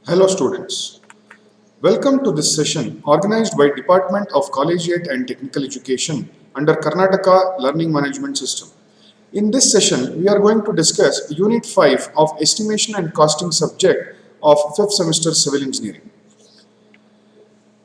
Hello students, welcome to this session organized by Department of Collegiate and Technical Education under Karnataka Learning Management System. In this session, we are going to discuss Unit 5 of Estimation and Costing subject of 5th semester Civil Engineering.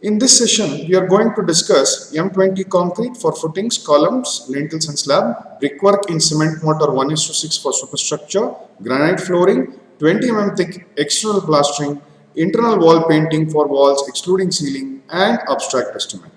In this session, we are going to discuss M20 concrete for footings, columns, lintels and slab, brickwork in cement mortar 1:6 for superstructure, granite flooring, 20 mm thick external plastering, internal wall painting for walls excluding ceiling, and abstract estimate.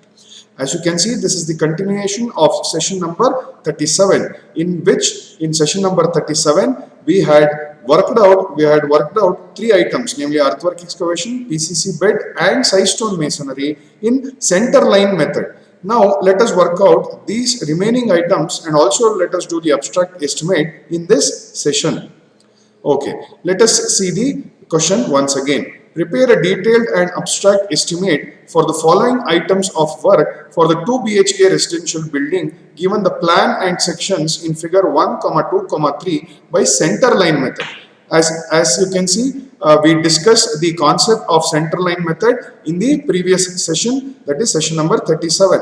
As you can see, this is the continuation of session number 37, in which in session number 37 we had worked out three items, namely earthwork excavation, PCC bed and side stone masonry in center line method. Now let us work out these remaining items and also let us do the abstract estimate in this session. Okay, let us see the question once again. Prepare a detailed and abstract estimate for the following items of work for the 2 BHK residential building given the plan and sections in figure 1, 2, 3 by center line method. As you can see, we discussed the concept of center line method in the previous session, that is session number 37.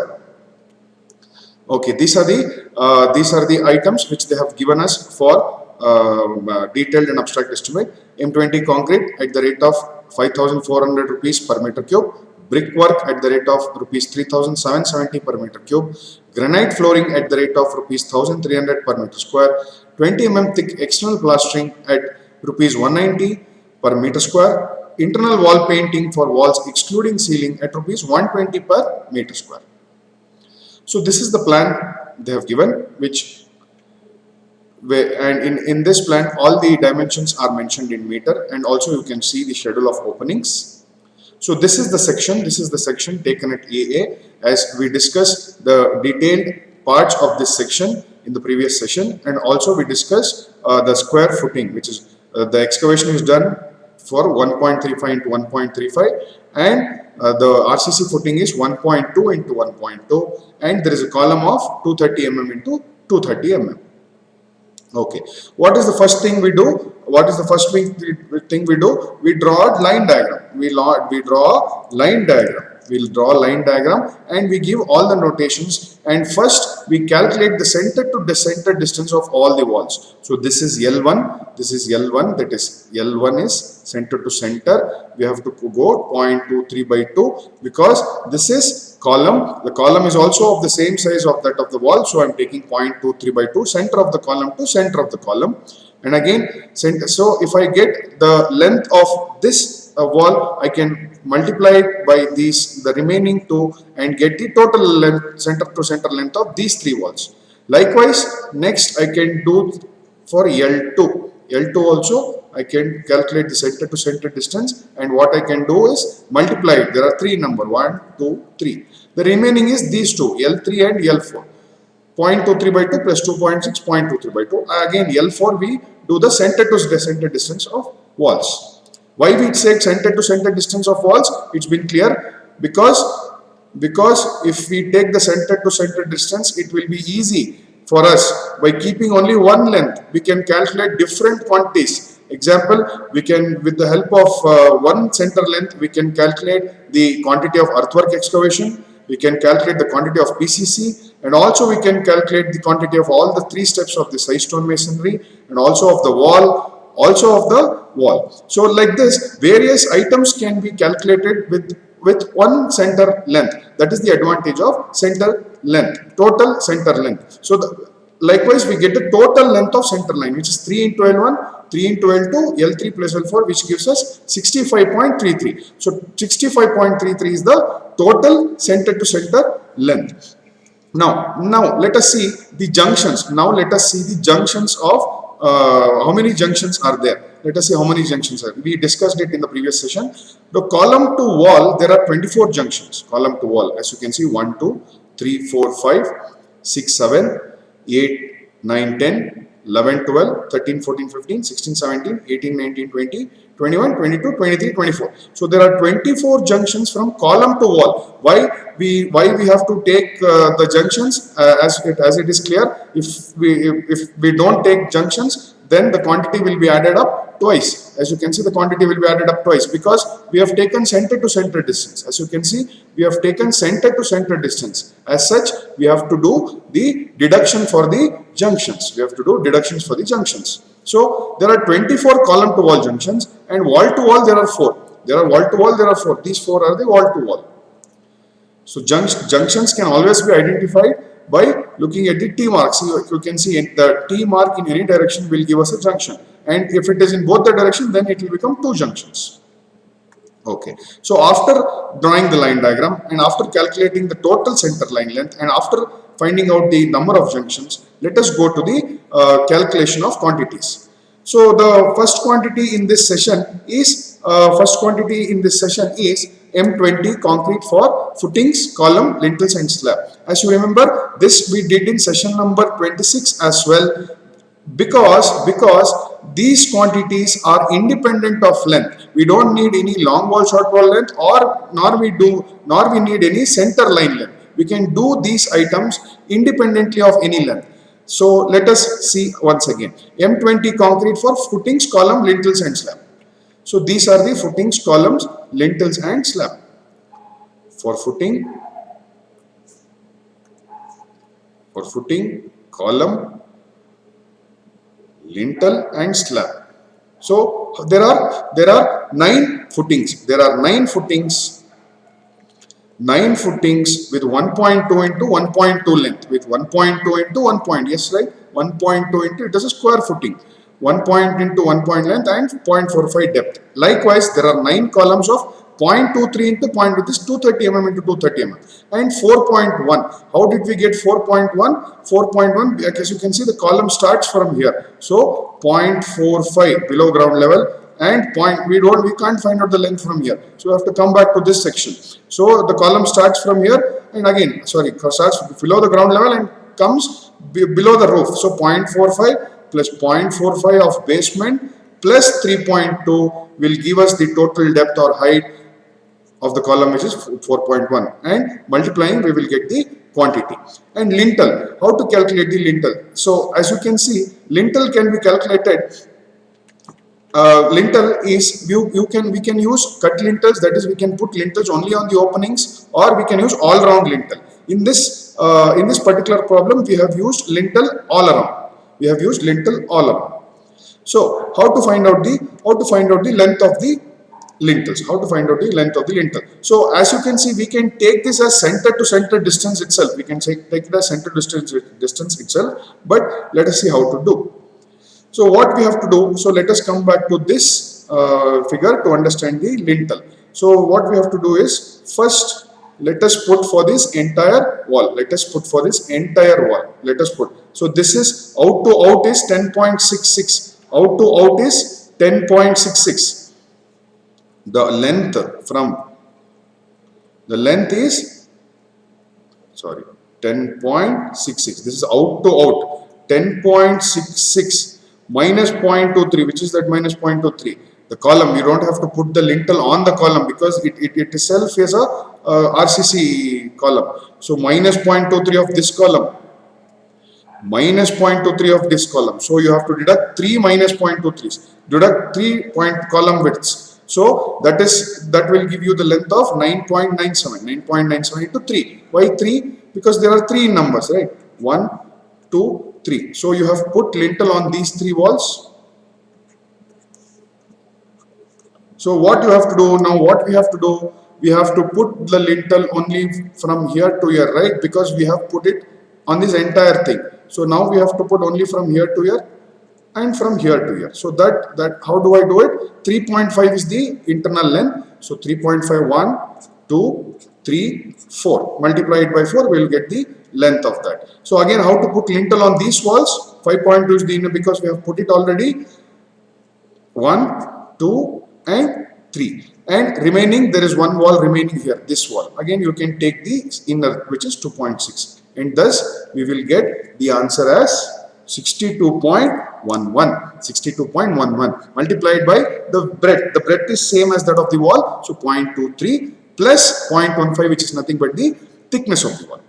Okay, these are the items which they have given us for detailed and abstract estimate. M20 concrete at the rate of 5,400 rupees per meter cube, brickwork at the rate of rupees 3,770 per meter cube, granite flooring at the rate of rupees 1,300 per meter square, 20 mm thick external plastering at rupees 190 per meter square, internal wall painting for walls excluding ceiling at rupees 120 per meter square. So this is the plan they have given, in this plan all the dimensions are mentioned in meter, and also you can see the schedule of openings. So this is the section taken at AA, as we discussed the detailed parts of this section in the previous session, and also we discussed the square footing, which is the excavation is done for 1.35 into 1.35 and the RCC footing is 1.2 into 1.2 and there is a column of 230 mm into 230 mm. Okay, what is the first thing we do? We draw a line diagram. We'll draw a line diagram and we give all the notations, and first we calculate the center to center distance of all the walls. So this is L1, that is L1 is center to center. We have to go 0.23 by 2 because this is column. The column is also of the same size of that of the wall, so I am taking 0.23 by 2, center of the column to center of the column, and again center. So if I get the length of this wall, I can multiply it by the remaining two and get the total length, center to center length of these three walls. Likewise, next I can do for L2. L2 also I can calculate the center to center distance, and what I can do is multiply it. There are three numbers, 1, 2, 3. The remaining is these two, L3 and L4. 0.23 by 2 plus 2.6, 0.23 by 2. Again L4 we do the center to center distance of walls. Why we said center to center distance of walls? It's been clear because if we take the center to center distance, it will be easy for us. By keeping only one length, we can calculate different quantities. Example, we can, with the help of one center length, we can calculate the quantity of earthwork excavation, we can calculate the quantity of PCC, and also we can calculate the quantity of all the three steps of the side stone masonry, and also of the wall, So like this, various items can be calculated with one center length. That is the advantage of center length, total center length. So likewise, we get the total length of center line, which is 3 into L1, 3 into L2, L3 plus L4, which gives us 65.33. So 65.33 is the total center to center length. Now let us see the junctions. Of how many junctions are there. Let us see how many junctions are. We discussed it in the previous session. The column to wall, there are 24 junctions. Column to wall, as you can see, 1, 2, 3, 4, 5, 6, 7, 8, 9, 10, 11, 12, 13, 14, 15, 16, 17, 18, 19, 20, 21, 22, 23, 24. So there are 24 junctions from column to wall. Why we have to take the junctions as it is clear. If we don't take junctions, then the quantity will be added up twice. As you can see, the quantity will be added up twice because we have taken center to center distance. As you can see, we have taken center to center distance. As such, we have to do the deduction for the junctions. We have to do deductions for the junctions. So there are 24 column to wall junctions, and wall to wall there are 4. There are wall to wall, there are 4. These 4 are the wall to wall. So junctions can always be identified by looking at the T mark. See, you can see the T mark in any direction will give us a junction, and if it is in both the direction, then it will become 2 junctions. Okay, so after drawing the line diagram and after calculating the total center line length and after finding out the number of junctions, let us go to the calculation of quantities. So the first quantity in this session is M20 concrete for footings, column, lintels and slab. As you remember, this we did in session number 26 as well, because these quantities are independent of length. We don't need any long wall, short wall length, or nor we need any center line length. We can do these items independently of any length. So let us see once again. M20 concrete for footings, column, lintels and slab. So these are the footings, columns, lintels and slab. For footing, column, lintel and slab. So there are 9 footings. There are 9 footings. 9 footings with 1.2 into 1.2 length, with 1.2 into 1 point. Yes, right? 1.2 into, it is a square footing. 1 point into 1 point length and 0.45 depth. Likewise, there are 9 columns of 0.23 into point, which is 230 mm into 230 mm, and 4.1. How did we get 4.1? 4.1, as you can see, the column starts from here. So 0.45 below ground level, and we can't find out the length from here. So we have to come back to this section. So the column starts from here and again, starts below the ground level and comes below the roof. So 0.45 plus 0.45 of basement plus 3.2 will give us the total depth or height of the column, which is 4.1, and multiplying we will get the quantity. And lintel, how to calculate the lintel? So as you can see, lintel can be calculated. Lintel is we can use cut lintels, that is we can put lintels only on the openings, or we can use all round lintel. In this particular problem, we have used lintel all around. We have used lintel all around. So how to find out the length of the lintels? How to find out the length of the lintel? So as you can see, we can take this as center to center distance itself. We can take it as center distance itself. But let us see how to do. So what we have to do, so let us come back to this figure to understand the lintel. So what we have to do is, first let us put for this entire wall. Let us put for this entire wall. Let us put. So this is out to out is 10.66. Out to out is 10.66. The length is 10.66. This is out to out. 10.66 minus 0.23, which is that minus 0.23. The column, you don't have to put the lintel on the column because it itself is a RCC column. So minus 0.23 of this column. Minus 0.23 of this column. So you have to deduct 3 minus 0.23. Deduct 3 column widths. So that will give you the length of 9.97. 9.97 into 3. Why 3? Because there are 3 numbers, right? 1, 2, 3. So you have put lintel on these 3 walls. So what you have to do now, we have to put the lintel only from here to here, right? Because we have put it on this entire thing. So now we have to put only from here to here and from here to here. So that how do I do it? 3.5 is the internal length. So 3.5, 1, 2, 3, 4. Multiplied by 4, we will get the length of that. So again, how to put lintel on these walls? 5.2 is the inner, because we have put it already. 1, 2 and 3. And remaining, there is one wall remaining here, this wall. Again, you can take the inner, which is 2.6. And thus, we will get the answer as 62.11. 62.11 multiplied by the breadth. The breadth is same as that of the wall. So 0.23 plus 0.15, which is nothing but the thickness of the wall.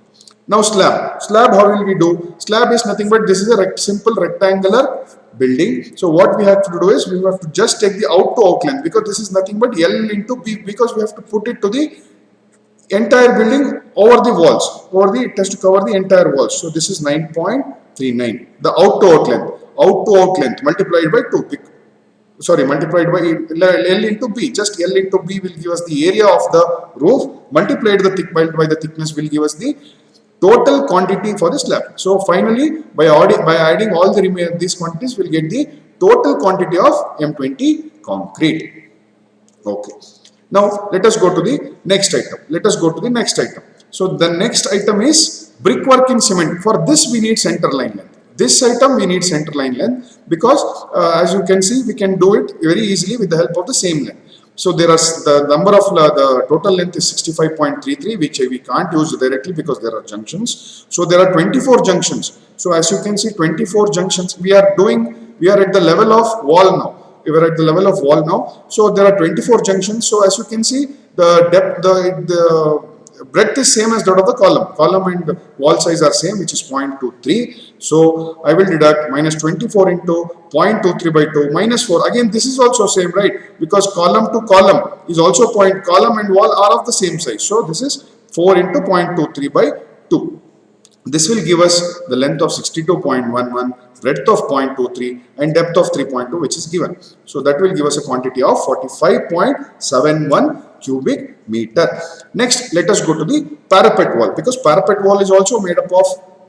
Now slab. Slab, how will we do? Slab is nothing but this is a simple rectangular building. So what we have to do is we have to just take the out to out length, because this is nothing but L into B, because we have to put it to the entire building over the walls, it has to cover the entire walls. So this is 9.39, the out to out length multiplied by 2, multiplied by L into B. Just L into B will give us the area of the roof, multiplied by the thickness will give us the total quantity for the slab. So finally, by adding all these quantities, we'll get the total quantity of M20 concrete. Okay. Now let us go to the next item. So the next item is brickwork in cement. For this we need center line length. This item we need center line length, because as you can see, we can do it very easily with the help of the same length. So there are the number of the total length is 65.33, which we can't use directly because there are junctions. So there are 24 junctions. So as you can see, 24 junctions. We are at the level of wall now. So there are 24 junctions. So as you can see, the depth, the breadth is same as that of the column and wall size are same, which is 0.23. So I will deduct minus 24 into 0.23 by 2 minus 4. Again, this is also same, right? Because column to column is also column and wall are of the same size. So this is 4 into 0.23 by 2. This will give us the length of 62.11, breadth of 0.23 and depth of 3.2, which is given. So that will give us a quantity of 45.71 cubic meter. Next, let us go to the parapet wall, because parapet wall is also made up of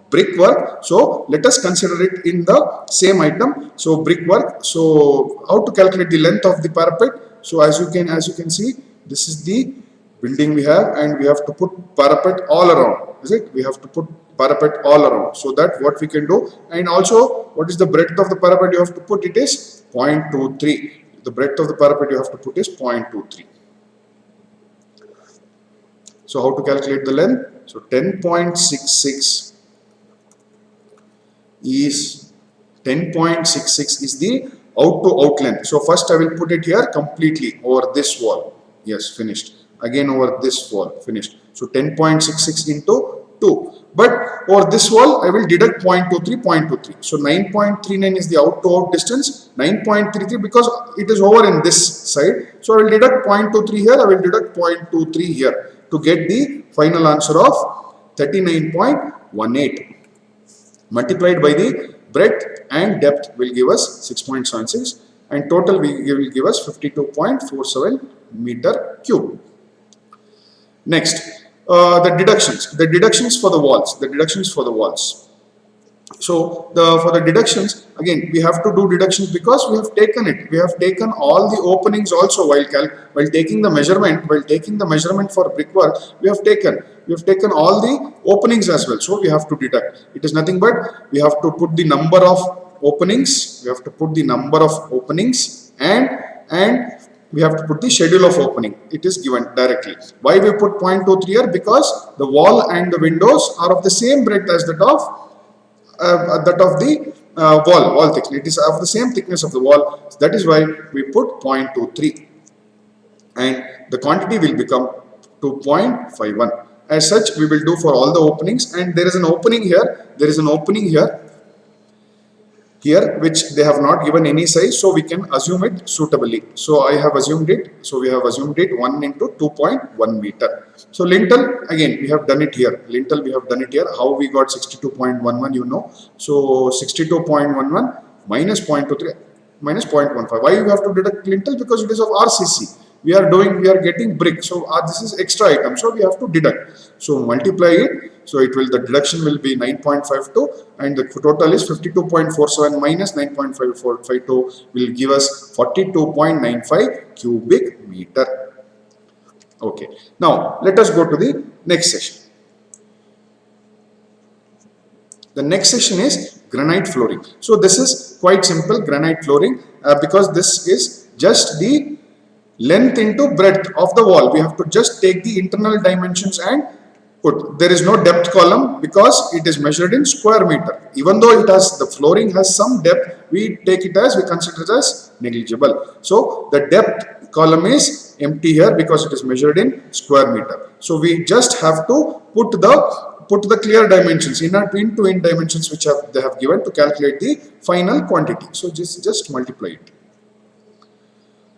brickwork. So let us consider it in the same item. So brickwork. So how to calculate the length of the parapet? So as you can see, this is the building we have, and we have to put parapet all around. We have to put parapet all around. So that what we can do, and also what is the breadth of the parapet you have to put? It is 0.23. The breadth of the parapet you have to put is 0.23. So how to calculate the length? So 10.66 is the out to out length. So first I will put it here completely over this wall. Yes, finished. Again over this wall, finished. So 10.66 into 2. But over this wall, I will deduct 0.23. So 9.39 is the out to out distance. 9.33 because it is over in this side. So I will deduct 0.23 here. I will deduct 0.23 here to get the final answer of 39.18. Multiplied by the breadth and depth will give us 6.76, and total will give us 52.47 meter cube. Next, the deductions for the walls. So for the deductions, again we have to do deductions because we have taken all the openings also while taking the measurement for brickwork. We have taken all the openings as well, so we have to deduct. It is nothing but we have to put the number of openings, and we have to put the schedule of opening. It is given directly. Why we put 0.23 here? Because the wall and the windows are of the same breadth as that of the wall thickness. It is of the same thickness of the wall. That is why we put 0.23, and the quantity will become 2.51. As such, we will do for all the openings, and there is an opening here. Here which they have not given any size, so we can assume it suitably. So I have assumed it. So we have assumed it 1 into 2.1 meter. So lintel, again we have done it here. How we got 62.11, you know. So 62.11 minus 0.23 minus 0.15. Why you have to deduct lintel? Because it is of RCC. We are getting brick. So this is extra item. So we have to deduct. So multiply it. So the deduction will be 9.52, and the total is 52.47 minus 9.552 will give us 42.95 cubic meter. Okay. Now let us go to the next session. The next session is granite flooring. So this is quite simple, granite flooring, because this is just the length into breadth of the wall. We have to just take the internal dimensions and put. There is no depth column because it is measured in square meter. Even though the flooring has some depth, we consider it as negligible. So the depth column is empty here because it is measured in square meter. So we just have to put the put the clear dimensions into in dimensions which they have given to calculate the final quantity. So just multiply it.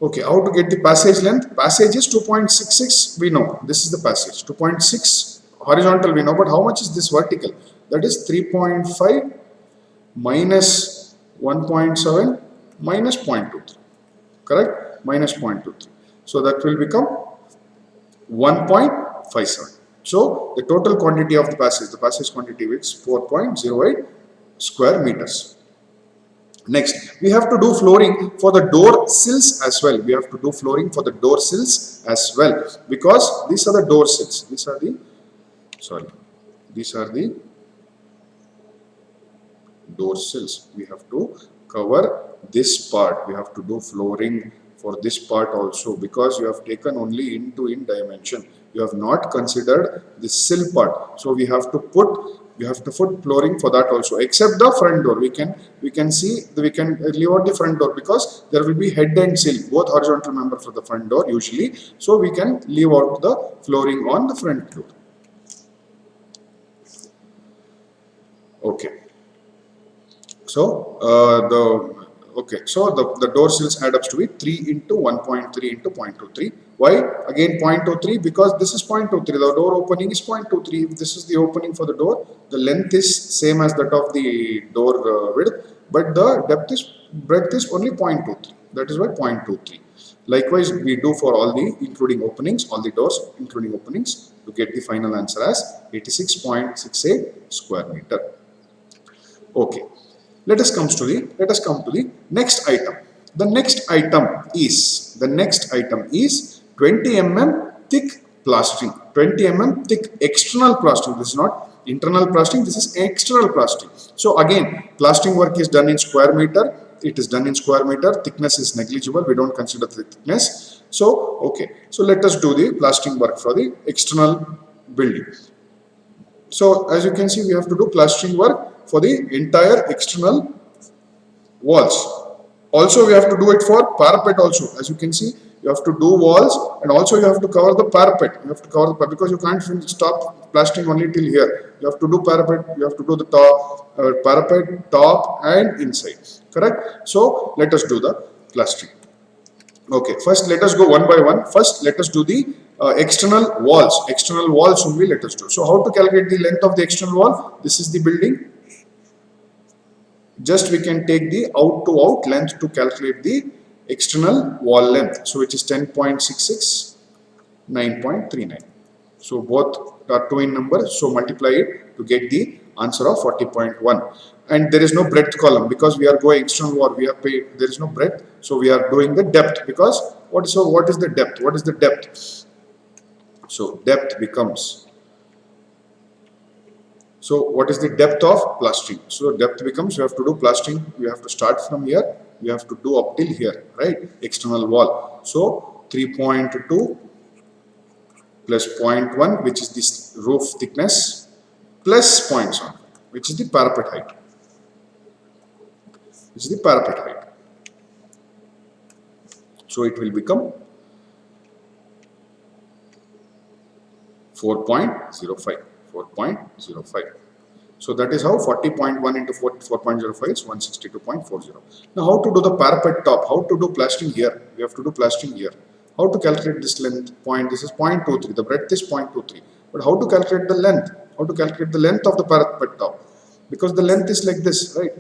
Okay, how to get the passage length? Passage is 2.66, we know. This is the passage. 2.6 horizontal we know, but how much is this vertical? That is 3.5 minus 1.7 minus 0.23. Correct? Minus 0.23. So that will become 1.57. So the total quantity of the passage quantity is 4.08 square meters. Next, we have to do flooring for the door sills as well. We have to do flooring for the door sills as well, because these are the door sills. These are the door sills. We have to cover this part. We have to do flooring for this part also, because you have taken only in dimension. You have not considered the sill part. So we have to put flooring for that also, except the front door. We can leave out the front door because there will be head and sill, both horizontal member for the front door usually. So we can leave out the flooring on the front door. Okay. So the door sills add up to be 3 into 1.3 into 0.23. Why? Again 0.23, because this is 0.23. The door opening is 0.23. If this is the opening for the door, the length is same as that of the door width, but the breadth is only 0.23. That is why 0.23. Likewise, we do for all the including openings, all the doors including openings, to get the final answer as 86.68 square meter. Okay. Let us come to the next item. The next item is 20 mm thick plastering. 20 mm thick external plastering. This is not internal plastering, this is external plastering. So again, plastering work is done in square meter. It is done in square meter. Thickness is negligible. We don't consider the thickness. So okay. So let us do the plastering work for the external building. So as you can see, we have to do plastering work for the entire external walls. Also, we have to do it for parapet also. As you can see, you have to do walls, and also you have to cover the parapet. You have to cover the parapet, because you can't stop plastering only till here. You have to do parapet. You have to do the top, parapet, top, and inside. Correct? So let us do the plastering. Okay, first let us go one by one. First, let us do the external walls. External walls only let us do. So how to calculate the length of the external wall? This is the building. Just we can take the out to out length to calculate the external wall length. So which is 10.66, 9.39. So both are 2 in number. So multiply it to get the answer of 40.1. And there is no breadth column, because we are going external wall. We have paid. There is no breadth. So we are doing the depth, because what is the depth? What is the depth? So depth becomes. So what is the depth of plastering? So depth becomes, you have to do plastering, you have to start from here, you have to do up till here, right? External wall. So 3.2 plus 0.1, which is this roof thickness, plus 0.1, which is the parapet height. Which is the parapet height. So it will become 4.05. 4.05. So that is how 40.1 into 4.05 is 162.40. Now how to do the parapet top? How to do plastering here? We have to do plastering here. How to calculate this length? This is 0.23. The breadth is 0.23. But how to calculate the length? How to calculate the length of the parapet top? Because the length is like this, right?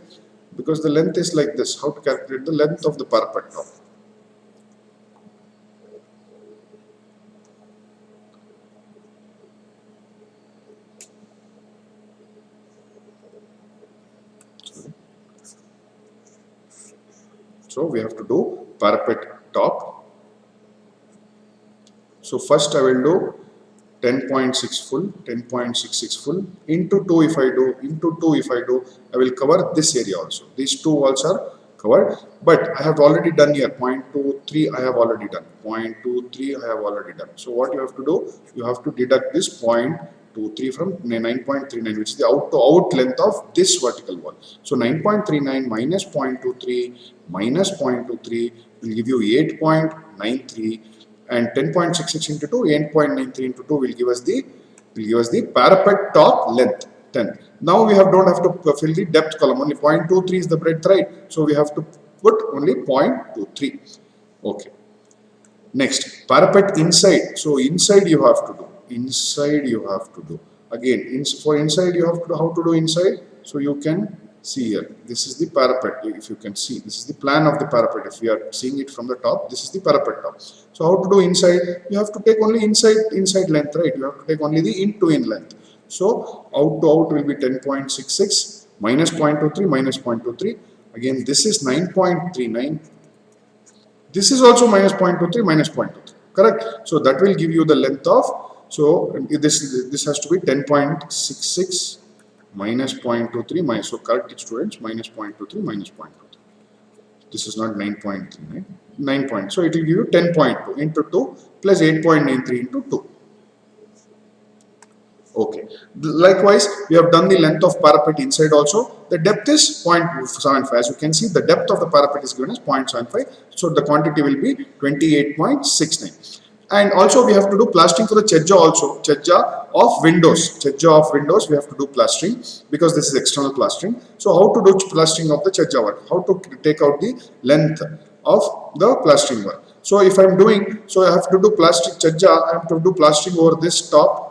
Because the length is like this. How to calculate the length of the parapet top? So we have to do parapet top. So first I will do 10.6 full, 10.66 full into 2 if I do, I will cover this area also. These two walls are covered, but I have already done here 0.23 I have already done, 0.23 I have already done. So what you have to do, you have to deduct this 0.23 from 9.39, which is the out to out length of this vertical wall. So 9.39 minus 0.23 minus 0.23 will give you 8.93, and 10.66 into 2, 8.93 into 2 will give us the will give us the parapet top length 10. Now we don't have to fill the depth column, only 0.23 is the breadth, right? So we have to put only 0.23. Okay. Next, parapet inside. So inside you have to do. Inside you have to do. Again, for inside you have to how to do inside. So you can see here. This is the parapet. If you can see, this is the plan of the parapet. If we are seeing it from the top, this is the parapet top. So how to do inside? You have to take only inside length, right? You have to take only the in to in length. So out to out will be 10.66 minus 0.23 minus 0.23. Again, this is 9.39. This is also minus 0.23 minus 0.23, correct? So that will give you the length of, so this has to be 10.66 minus 0.23 minus, so correct it students, minus 0.23 minus 0.23. This is not 9.39, 9 point. So it will give you 10.2 into 2 plus 8.93 into 2. Okay. Likewise, we have done the length of parapet inside also. The depth is 0.75. As you can see, the depth of the parapet is given as 0.75. So the quantity will be 28.69. And also we have to do plastering for the chedja also. Chedja of windows. Chedja of windows we have to do plastering because this is external plastering. So how to do plastering of the chedja work? How to take out the length of the plastering work? So if I am doing, so I have to do plastic chedja, I have to do plastering over this top.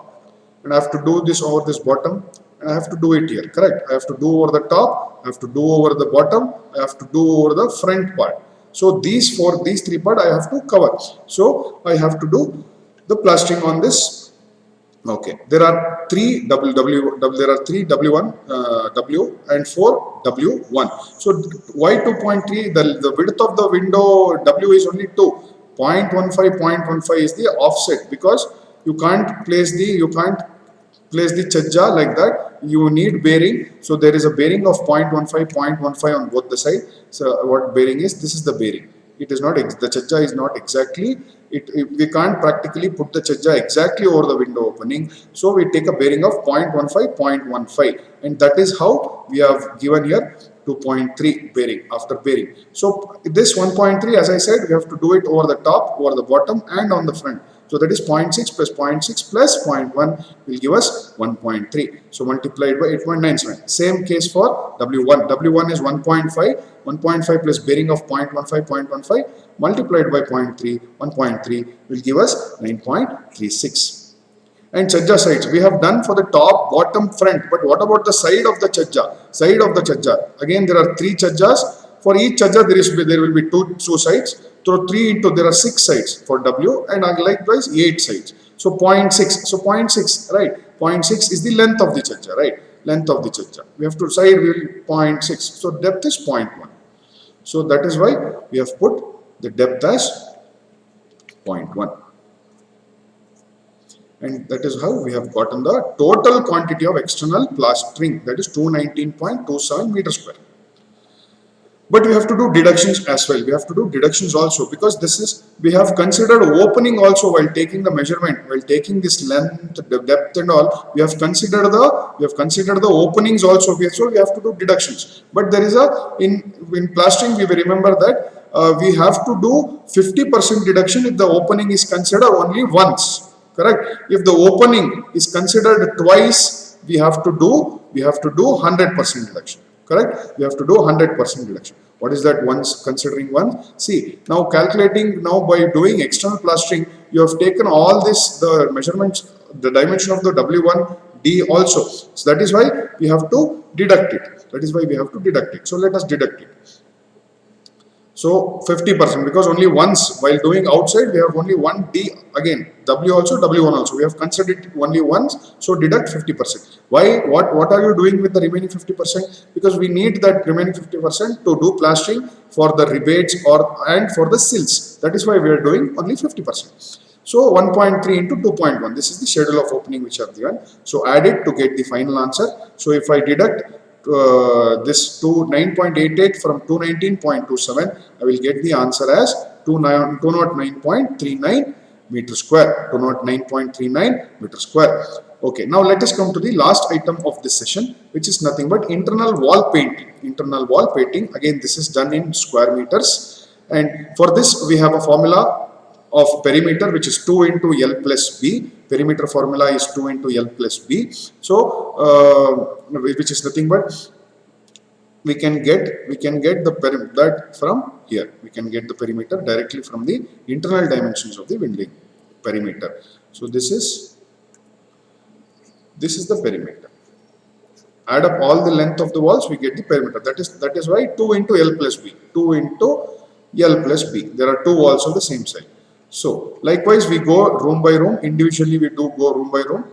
And I have to do this over this bottom, and I have to do it here, correct? I have to do over the top, I have to do over the bottom, I have to do over the front part. So these three parts I have to cover. So I have to do the plastering on this. Okay, there are three W1 W and 4 W1. So why 2.3? The width of the window W is only 2. 0.15 is the offset because you can't place the chedja like that. You need bearing. So there is a bearing of 0.15 on both the side. So what bearing is? This is the bearing. It is not, the chedja is not exactly, we can't practically put the chedja exactly over the window opening. So we take a bearing of 0.15 and that is how we have given here 2.3 bearing after bearing. So this 1.3, as I said, we have to do it over the top, over the bottom and on the front. So that is 0.6 plus 0.6 plus 0.1 will give us 1.3. So multiplied by 8.97. Same case for W1. W1 is 1.5. 1.5 plus bearing of 0.15 multiplied by 0.3. 1.3 will give us 9.36. And chedja sides we have done for the top, bottom, front. But what about the side of the chedja? Side of the chedja. Again, there are 3 chedjas. For each chedja, there will be two sides. So 3 into, there are 6 sides for W and likewise 8 sides. So 0.6. So 0.6, right? 0.6 is the length of the chedja, right? Length of the chedja. We have to side will 0.6. So depth is 0.1. So that is why we have put the depth as 0.1. And that is how we have gotten the total quantity of external plastering, that is 219.27 meters square. But we have to do deductions as well. We have to do deductions also because this is, we have considered opening also while taking the measurement, while taking this length, the depth and all. We have considered the openings also. So we have to do deductions. But there is in plastering we will remember that we have to do 50% deduction if the opening is considered only once. Correct? If the opening is considered twice, we have to do 100% deduction. Correct? We have to do 100% deduction. What is that once, considering once? See, now calculating, now by doing external plastering, you have taken all this, the measurements, the dimension of the W1D also. So that is why we have to deduct it. So let us deduct it. So 50% because only once while doing outside we have only one D, again W also, W1 also, we have considered it only once, so deduct 50%. Why? What are you doing with the remaining 50%? Because we need that remaining 50% to do plastering for the rebates and for the sills. That is why we are doing only 50%. So 1.3 into 2.1, this is the schedule of opening which are given. So add it to get the final answer. So if I deduct this to 9.88 from 219.27, I will get the answer as 209.39 meter square. 209.39 meter square. Okay, now let us come to the last item of this session, which is nothing but internal wall painting. Internal wall painting, again this is done in square meters, and for this we have a formula of perimeter, which is 2 into L plus B. Perimeter formula is 2 into L plus B. So which is nothing but we can get that from here. We can get the perimeter directly from the internal dimensions of the winding perimeter. So this is the perimeter. Add up all the length of the walls, we get the perimeter. That is why 2 into L plus B. 2 into L plus B. There are two walls of the same side. So likewise, we go room by room. Individually, we do go room by room.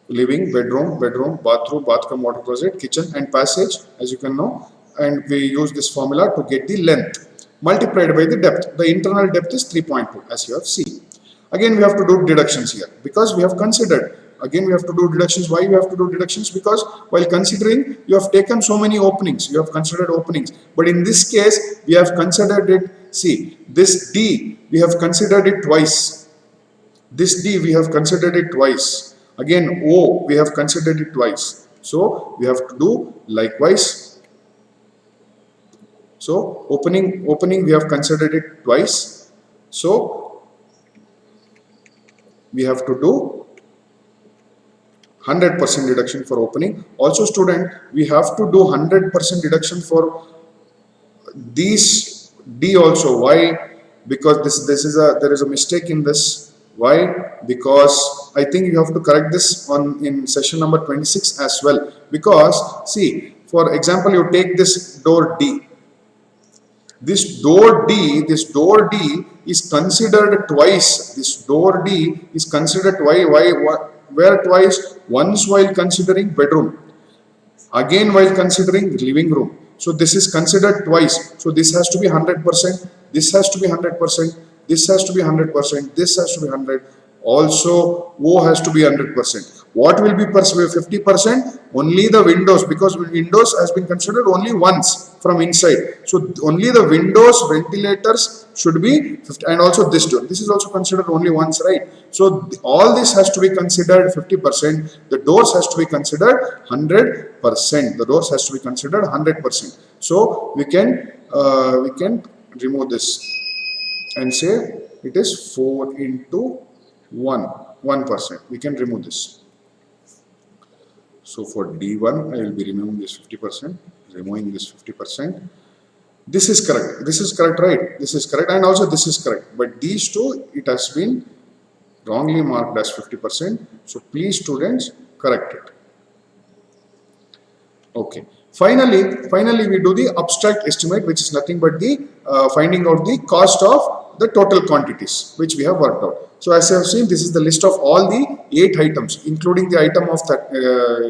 Living, bedroom, bathroom, bath-cum water closet, kitchen and passage, as you can know. And we use this formula to get the length multiplied by the depth. The internal depth is 3.2, as you have seen. Again, we have to do deductions here because we have considered. Again, we have to do deductions. Why we have to do deductions? Because while considering, you have taken so many openings. You have considered openings. But in this case, we have considered it. See, this D, we have considered it twice. This D, we have considered it twice. Again, O, we have considered it twice. So, we have to do likewise. So, opening, we have considered it twice. So, we have to do 100% deduction for opening. Also, student, we have to do 100% deduction for these D also. Why? Because there is a mistake in this. Why? Because I think you have to correct this in session number 26 as well. Because see, for example, you take this door D. This door D is considered twice. This door D is considered twice. Where twice? Once while considering bedroom, again while considering living room. So this is considered twice. So this has to be 100%. This has to be 100%. This has to be 100%. This has to be 100. Also, O has to be 100%. What will be 50%? Only the windows, because windows has been considered only once from inside. So only the windows, ventilators should be 50, and also this door. This is also considered only once, right? So all this has to be considered 50%. The doors has to be considered 100%. The doors has to be considered 100%. So we can remove this and say it is 4 into 1%. We can remove this. So for D1, I will be removing this 50%, removing this 50%. This is correct. This is correct, right? This is correct, and also this is correct. But these two, it has been wrongly marked as 50%. So please, students, correct it. Okay. Finally, we do the abstract estimate, which is nothing but the finding out the cost of the total quantities, which we have worked out. So as you have seen, this is the list of all the 8 items, including the item of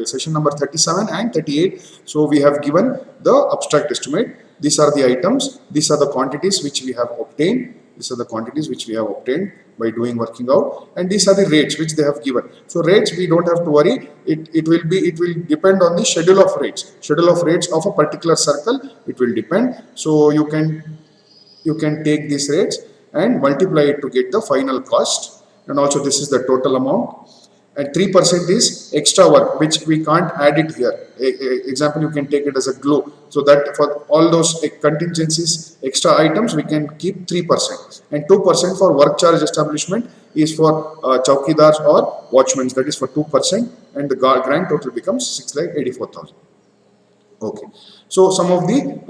session number 37 and 38. So we have given the abstract estimate. These are the items. These are the quantities which we have obtained. These are the quantities which we have obtained by doing working out, and these are the rates which they have given. So rates, we don't have to worry. It will depend on the schedule of rates. Schedule of rates of a particular circle, it will depend. So you can take these rates and multiply it to get the final cost. And also this is the total amount. And 3% is extra work, which we can't add it here. Example, you can take it as a glue. So that for all those contingencies, extra items, we can keep 3%. And 2% for work charge establishment is for chowkidars or watchmen. That is for 2. And the grand total becomes 6,84,000. Okay. So some of the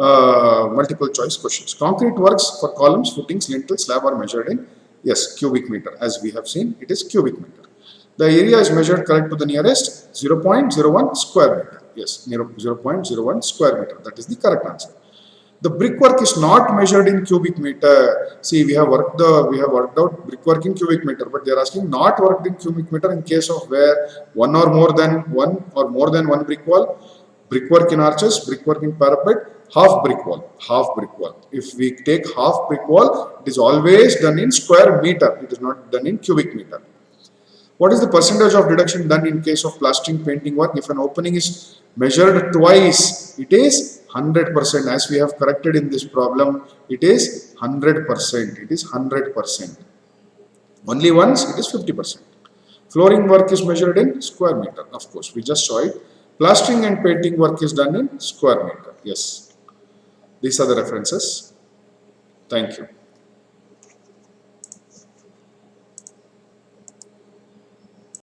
multiple choice questions. Concrete works for columns, footings, lintels, slab are measured in, yes, cubic meter. As we have seen, it is cubic meter. The area is measured correct to the nearest 0.01 square meter. Yes, 0.01 square meter. That is the correct answer. The brickwork is not measured in cubic meter. See, we have worked out brickwork in cubic meter, but they are asking not worked in cubic meter in case of where one or more than one brick wall. Brickwork in arches, brickwork in parapet, half brick wall. If we take half brick wall, it is always done in square meter. It is not done in cubic meter. What is the percentage of deduction done in case of plastering painting work? If an opening is measured twice, it is 100%. As we have corrected in this problem, it is 100%. It is 100%. Only once, it is 50%. Flooring work is measured in square meter. Of course, we just saw it. Plastering and painting work is done in square meter. Yes. These are the references. Thank you.